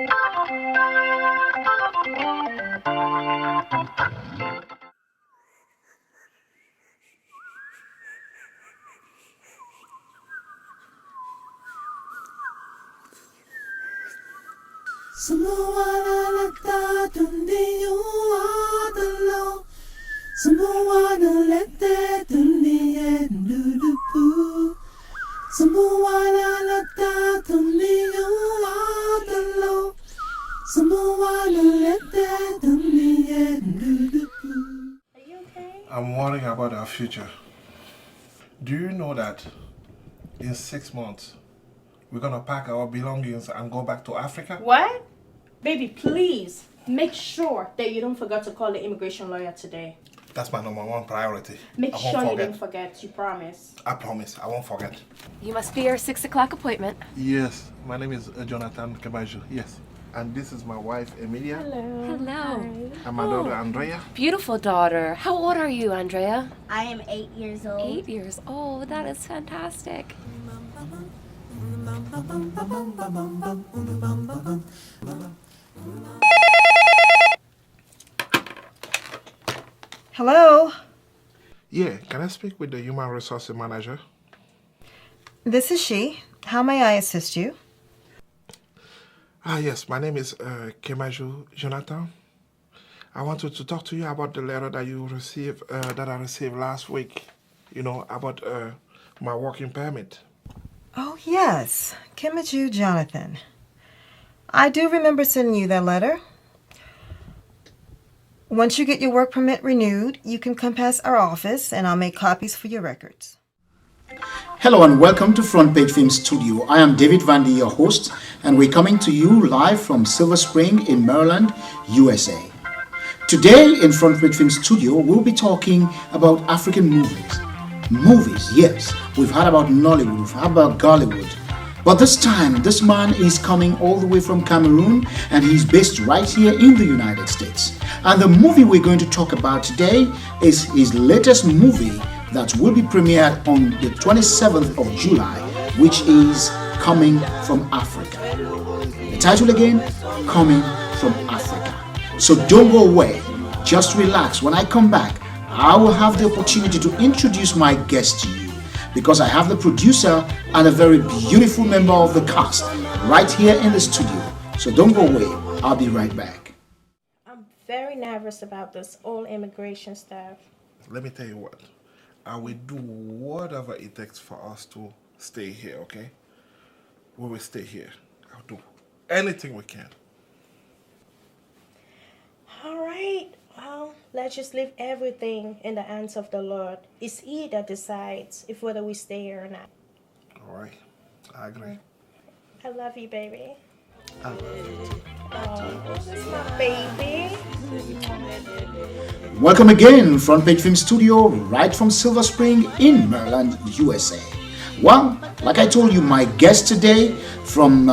Semua lalata dunia adalah semua nalete dunia dulu. Semua lalata dunia adalah semua nalete dunia dulu. Are you okay? I'm worrying about our future. Do you know that in 6 months we're gonna pack our belongings and go back to Africa? What? Baby, please make sure that you don't forget to call the immigration lawyer today. That's my #1 priority. Make I won't sure you forget. don't forget, you promise. I promise, I won't forget. You must be our 6 o'clock appointment. Yes, my name is Jonathan Kebaju. Yes, and this is my wife Emilia Hello. and my daughter Andrea. Beautiful daughter. How old are you, Andrea? I am 8 years old. 8 years old. That is fantastic. Hello, Yeah, can I speak with the human resources manager? this is she. How may I assist you? Yes, my name is Kemaju Jonathan. I wanted to talk to you about the letter that you received, that I received last week. You know, about my working permit. Oh, yes, Kimaju Jonathan. I do remember sending you that letter. Once you get your work permit renewed, you can come past our office and I'll make copies for your records. Hello and welcome to Front Page Film Studio. I am David Vandy, your host, and we're coming to you live from Silver Spring in Maryland, USA. Today in Front Page Film Studio, we'll be talking about African movies. Movies, yes. We've heard about Nollywood, we've heard about Gollywood. But this time, this man is coming all the way from Cameroon and he's based right here in the United States. And the movie we're going to talk about today is his latest movie that will be premiered on the 27th of July, which is Coming from Africa. The title again, Coming from Africa. So don't go away, just relax. When I come back, I will have the opportunity to introduce my guest to you because I have the producer and a very beautiful member of the cast right here in the studio. So don't go away, I'll be right back. I'm very nervous about this whole immigration stuff. Let me tell you what. I will do whatever it takes for us to stay here, okay? We will stay here. I'll do anything we can. All right. Well, let's just leave everything in the hands of the Lord. It's He that decides if whether we stay here or not. All right. I agree. I love you, baby. I love you too. Oh, this is my baby. Welcome again, Front Page Film Studio, right from Silver Spring in Maryland, USA. Well, like I told you, my guest today from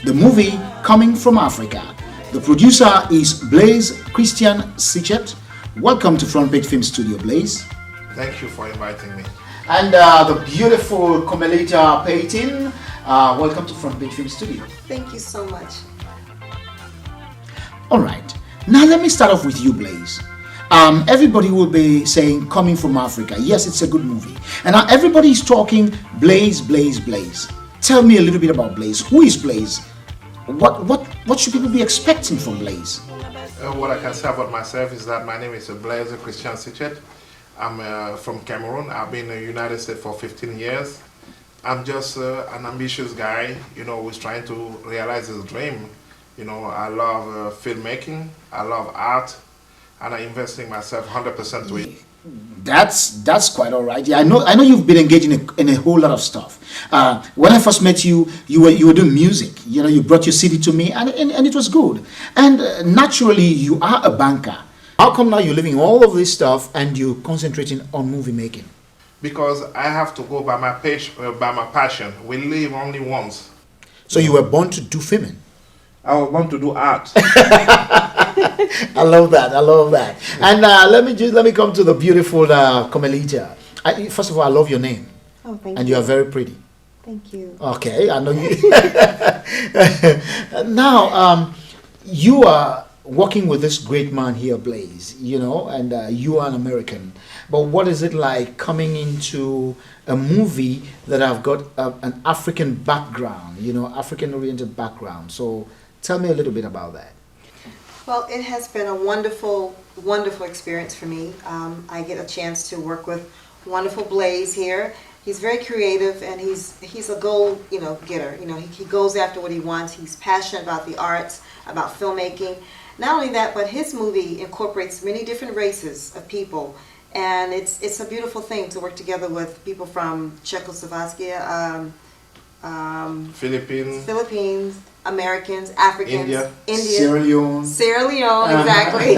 the movie Coming from Africa. The producer is Blaise Christian Sichet. Welcome to Front Page Film Studio, Blaise. Thank you for inviting me. And the beautiful Comelita Payton. Welcome to Front Page Film Studio. Thank you so much. All right. Now let me start off with you, Blaise. Everybody will be saying Coming from Africa. Yes, it's a good movie. And now everybody is talking Blaise, Blaise, Blaise. Tell me a little bit about Blaise. Who is Blaise? What should people be expecting from Blaise? What I can say about myself is that my name is Blaise Christian Sichet. I'm from Cameroon. I've been in the United States for 15 years. I'm just an ambitious guy, you know, who's trying to realize his dream. You know, I love filmmaking, I love art, and I'm investing myself 100% to it. That's quite all right. Yeah, I know you've been engaged in a whole lot of stuff. When I first met you, you were doing music. You know, you brought your CD to me, and it was good. And naturally, you are a banker. How come now you're leaving all of this stuff and you're concentrating on movie making? Because I have to go by my passion. We live only once. So you were born to do filming. I want to do art. I love that. And let me come to the beautiful Comelita. First of all, I love your name. Oh, thank and you. you are very pretty. Thank you. Okay, I know you. Now, you are working with this great man here, Blaze, and you are an American. But what is it like coming into a movie that have got an African background, African-oriented background? So tell me a little bit about that. Well, it has been a wonderful, wonderful experience for me. I get a chance to work with wonderful Blaze here. He's very creative, and he's a goal, getter. He goes after what he wants. He's passionate about the arts, about filmmaking. Not only that, but his movie incorporates many different races of people, and it's a beautiful thing to work together with people from Czechoslovakia, Philippines, Americans, Africans, India, Sierra Leone, exactly.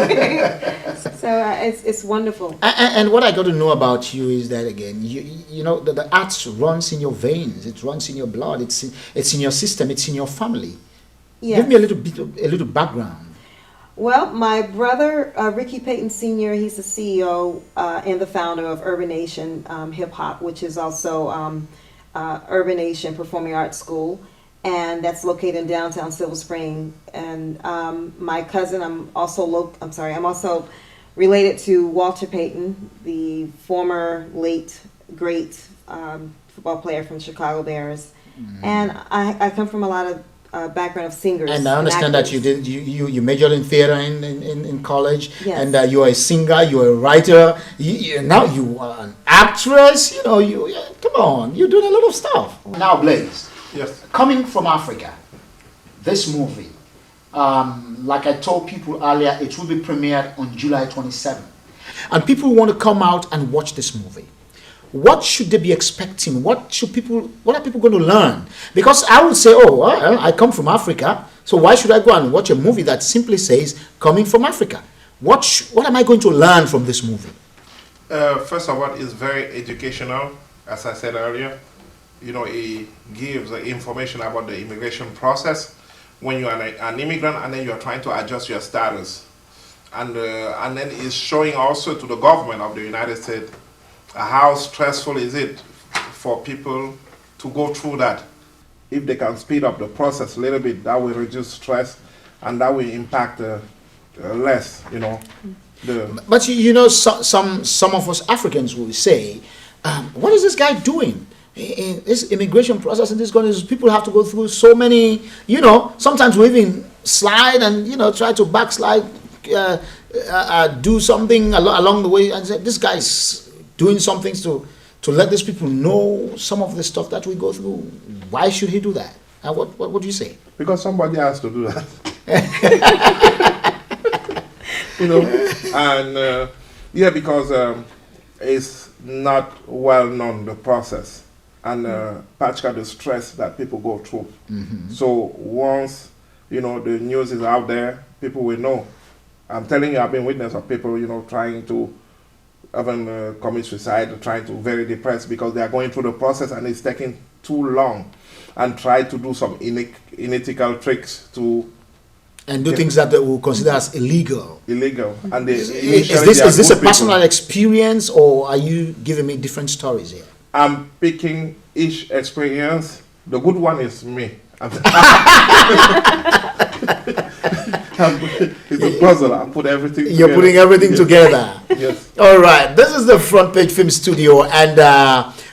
So it's wonderful. And what I got to know about you is that again, the arts runs in your veins. It runs in your blood. It's in your system. It's in your family. Yes. Give me a little background. Well, my brother, Ricky Payton Sr., he's the CEO and the founder of Urban Nation Hip Hop, which is also Urban Nation Performing Arts School, and that's located in downtown Silver Spring. And my cousin, I'm also related to Walter Payton, the former late great football player from Chicago Bears. Mm-hmm. And I come from a lot of background of singers. And I understand that you majored in theater in college. Yes. And you are a singer, you are a writer. Now you are an actress. Come on, you're doing a lot of stuff. Now, Blaze. Yes. Coming from Afrika, this movie, like I told people earlier, it will be premiered on July 27th, and people want to come out and watch this movie. What should they be expecting? What are people going to learn? Because I would say, I come from Africa, so why should I go and watch a movie that simply says coming from Africa? What am I going to learn from this movie? First of all, it's very educational, as I said earlier. It gives information about the immigration process when you are an immigrant and then you are trying to adjust your status. And then it's showing also to the government of the United States how stressful is it for people to go through that. If they can speed up the process a little bit, that will reduce stress and that will impact less, But some of us Africans will say, what is this guy doing? In this immigration process and people have to go through so many, sometimes we even slide and, try to backslide, do something along the way and say, this guy's doing some things to let these people know some of the stuff that we go through. Why should he do that? What do you say? Because somebody has to do that. And because it's not well known, the process. And particularly the stress that people go through. Mm-hmm. So once the news is out there, people will know. I'm telling you, I've been witness of people trying to even commit suicide, trying to very depressed because they are going through the process and it's taking too long, and try to do some unethical tricks to and do things that they will consider as illegal. And is this a personal experience, or are you giving me different stories here? I'm picking each experience. The good one is me. It's a puzzle. I put everything together. You're putting everything together. Yes. All right. This is the Front Page Film Studio, and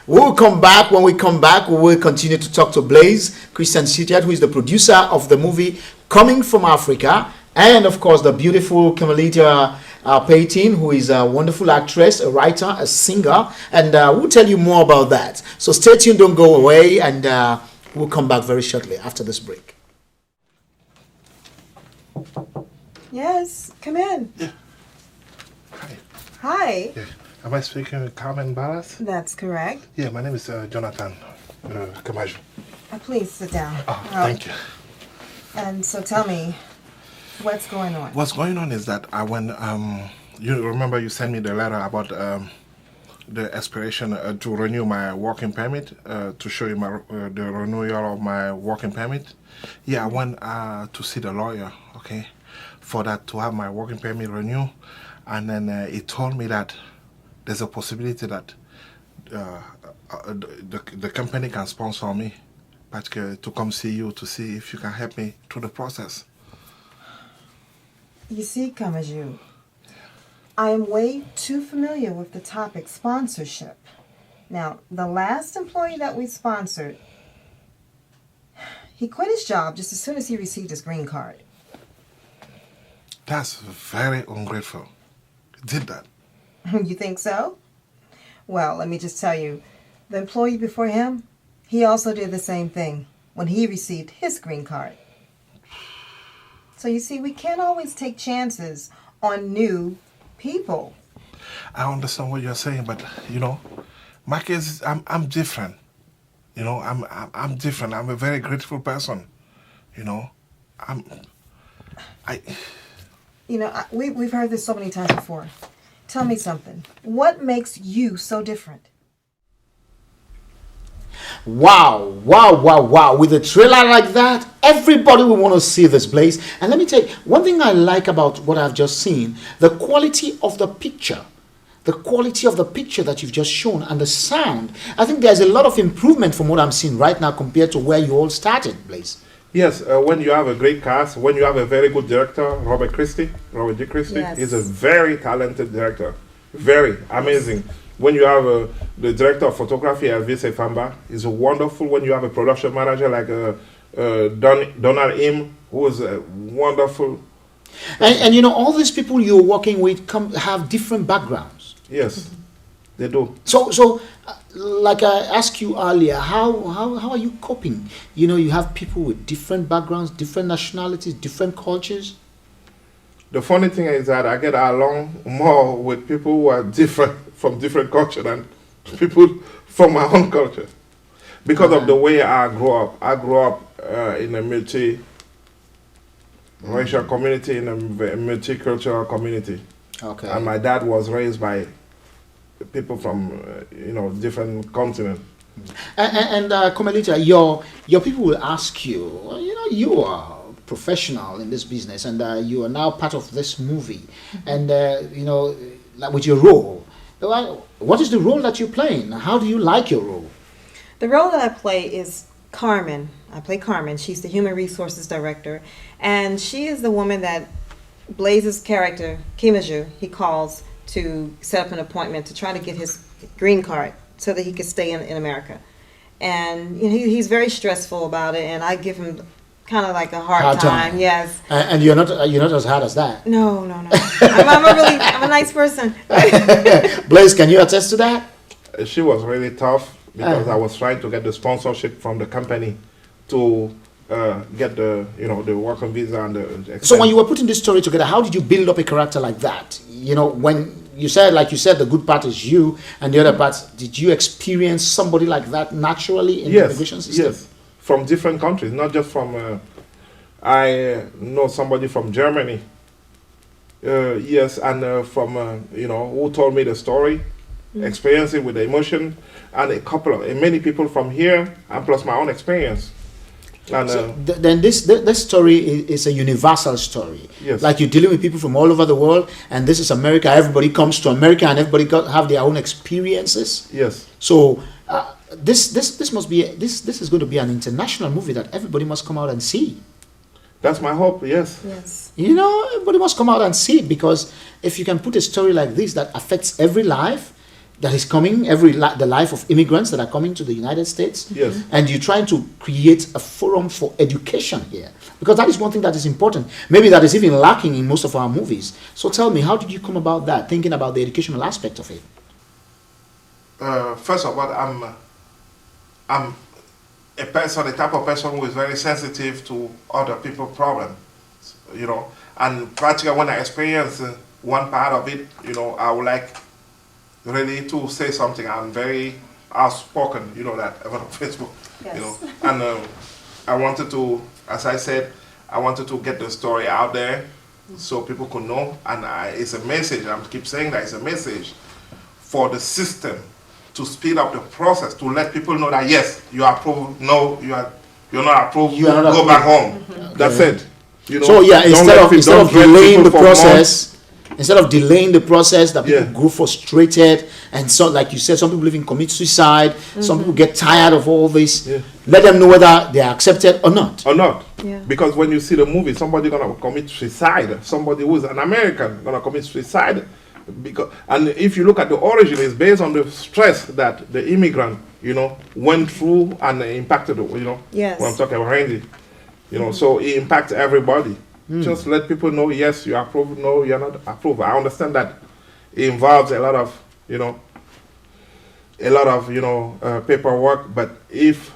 we'll come back. When we come back, we will continue to talk to Blaze, Christian Sitchat, who is the producer of the movie Coming from Afrika, and of course the beautiful Kamalita Payton, who is a wonderful actress, a writer, a singer, and we'll tell you more about that. So stay tuned, don't go away, and we'll come back very shortly after this break. Yes, come in. Yeah. Hi. Hi. Yeah. Am I speaking with Carmen Ballas? That's correct. Yeah, my name is Jonathan Kamaju. Please sit down. Oh, thank you. And so tell me, what's going on? What's going on is that I went, you remember you sent me the letter about the aspiration to renew my working permit, to show you the renewal of my working permit. Yeah, I went to see the lawyer, okay, for that, to have my working permit renewed. And then he told me that there's a possibility that the company can sponsor me, but to come see you to see if you can help me through the process. You see, Kamaju, I am way too familiar with the topic sponsorship. Now, the last employee that we sponsored, he quit his job just as soon as he received his green card. That's very ungrateful. Did that? You think so? Well, let me just tell you, the employee before him, he also did the same thing when he received his green card. So you see, we can't always take chances on new people. I understand what you're saying, but my case, I'm different. I'm different. I'm a very grateful person. We've heard this so many times before. Tell me something. What makes you so different? Wow. With a trailer like that, everybody will want to see this place. And let me tell you, one thing I like about what I've just seen, the quality of the picture. The quality of the picture that you've just shown and the sound. I think there's a lot of improvement from what I'm seeing right now compared to where you all started, Blaze. Yes, when you have a great cast, when you have a very good director, Robert G. Christie, Yes. is a very talented director, very amazing. When you have the director of photography, Elvis Efamba, is wonderful. When you have a production manager like Donald Im, who is wonderful. And all these people you're working with have different backgrounds. Yes, they do. So like I asked you earlier, how are you coping? You have people with different backgrounds, different nationalities, different cultures. The funny thing is that I get along more with people who are different from different culture than people from my own culture, because of the way I grew up. I grew up in a multi-racial community, in a multicultural community. Okay. And my dad was raised by people from different continents. And Komelita, your people will ask you, you are professional in this business, and you are now part of this movie, and like with your role, what is the role that you're playing? How do you like your role? The role that I play is Carmen. I play Carmen. She's the Human Resources Director, and she is the woman that Blaze's character, Kimaju, he calls to set up an appointment to try to get his green card so that he could stay in America. And he's very stressful about it, and I give him kind of like a hard time. Yes. And you're not as hard as that. No. I'm a nice person. Blaze, can you attest to that? She was really tough because I was trying to get the sponsorship from the company to get the working visa and the expense. So when you were putting this story together, how did you build up a character like that? When you said, the good part is you, and the other part, did you experience somebody like that naturally in the immigration system? Yes, from different countries, not just from. I know somebody from Germany. Yes, and from who told me the story, experiencing with the emotion, and many people from here, and plus my own experience. And, then this story is a universal story. Yes. Like you're dealing with people from all over the world, and this is America. Everybody comes to America, and everybody have their own experiences. Yes. So this is going to be an international movie that everybody must come out and see. That's my hope. Yes. Yes. Everybody must come out and see it, because if you can put a story like this that affects every life that is coming, the life of immigrants that are coming to the United States. Yes. And you're trying to create a forum for education here, because that is one thing that is important. Maybe that is even lacking in most of our movies. So tell me, how did you come about that, thinking about the educational aspect of it? First of all, I'm a person, the type of person who is very sensitive to other people's problems, and practically when I experience one part of it, I would like really to say something. I'm very outspoken, that even on Facebook, Yes. and I wanted to, as I said, I wanted to get the story out there so people could know, and it's a message. I keep saying that it's a message for the system to speed up the process, to let people know that yes, you are approved. No, you're not approved. You are not go approved. back home. That's it. So yeah, instead of delaying the process, instead of delaying the process, that people Yeah. grow frustrated, and so, like you said, some people even commit suicide. Some people get tired of all this. Yeah. Let them know whether they are accepted or not. Or not. Yeah. Because when you see the movie, somebody gonna commit suicide. Somebody who's an American gonna commit suicide. And if you look at the origin, it's based on the stress that the immigrant, went through and impacted, Yes. when I'm talking about Randy, so it impacts everybody. Just let people know, yes, you approve, no, you're not approved. I understand that it involves a lot of, paperwork, but if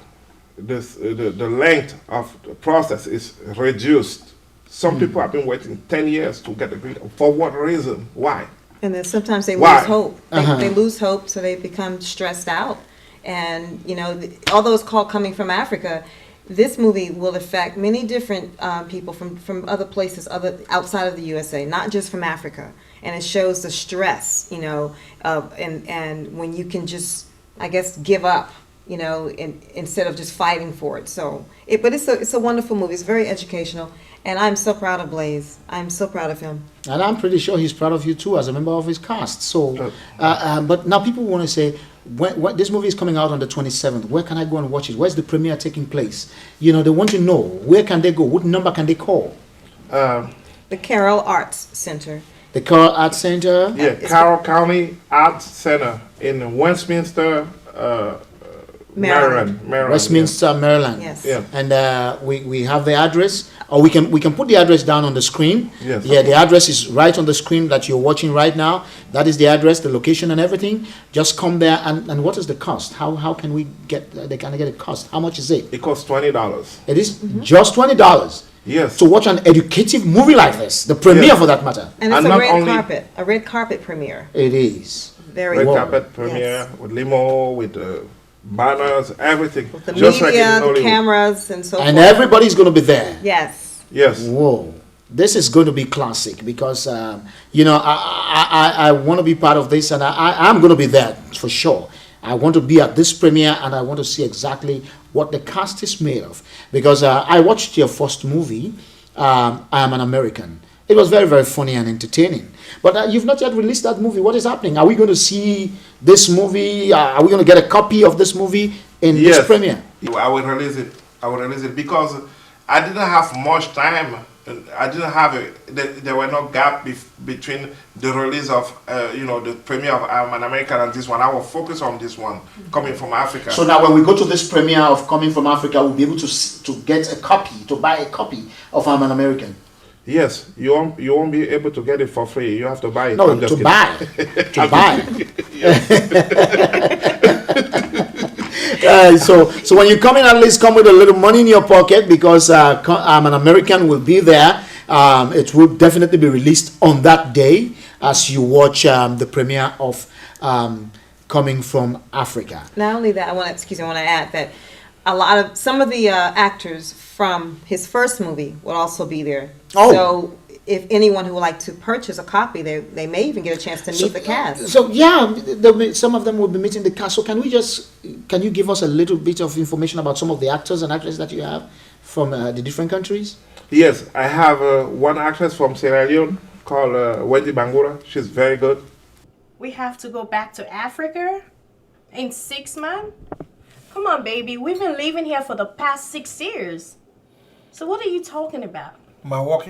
the length of the process is reduced, some people have been waiting 10 years to get a green. For what reason? Why? And then sometimes they Why? lose hope. They lose hope, so they become stressed out. And, although it's called Coming from Afrika, this movie will affect many different people from other places, outside of the USA, not just from Africa. And it shows the stress, and when you can just, I guess, give up, instead of just fighting for it. So, but it's a wonderful movie. It's very educational. And I'm so proud of Blaze. I'm so proud of him. And I'm pretty sure he's proud of you too, as a member of his cast. So, but now people want to say, when this movie is coming out on the 27th, where can I go and watch it? Where's the premiere taking place? They want to know, where can they go? What number can they call? The Carroll Arts Center. The Carroll Arts Center? Yeah, Carroll County Arts Center in Westminster, Maryland. Westminster, Maryland. Yes. Yeah. And we have the address, or we can put the address down on the screen. Yes. Yeah, the address is right on the screen that you're watching right now. That is the address, the location, and everything. Just come there. And what is the cost? How can we get? They can get a cost. How much is it? It costs $20. It is just $20 Yes. to watch an educative movie like this, the premiere Yes. for that matter. And it's And a not red only- carpet. A red carpet premiere. It is. Very Red Wow. carpet premiere with limo, with banners, everything. The Just like media, in the Hollywood. cameras, and so And forth. everybody's going to be there. Yes. Yes. Whoa, this is going to be classic because I want to be part of this, and I'm going to be there for sure. I want to be at this premiere, and I want to see exactly what the cast is made of, because I watched your first movie, I Am an American. It was very, very funny and entertaining. But you've not yet released that movie. What is happening? Are we going to see this movie? Are we going to get a copy of this movie in this premiere? I will release it. Because I didn't have much time. I didn't have there were no gap between the release of the premiere of I'm an American and this one. I will focus on this one, Coming from Afrika. So now when we go to this premiere of Coming from Afrika, we'll be able to get a copy, to buy a copy of I'm an American. Yes, you won't be able to get it for free. You have to buy it. No, I'm just to kidding. buy. To buy. So when you come in, at least come with a little money in your pocket, because I'm an American will be there. It will definitely be released on that day as you watch the premiere of Coming from Afrika. Not only that, I want to add that some of the actors from his first movie will also be there. Oh. So if anyone who would like to purchase a copy, they may even get a chance to meet the cast. So yeah, some of them will be meeting the cast. So can you give us a little bit of information about some of the actors and actresses that you have from the different countries? Yes, I have one actress from Sierra Leone called Wendy Bangura. She's very good. We have to go back to Africa in 6 months? Come on, baby. We've been living here for the past 6 years. So what are you talking about? My work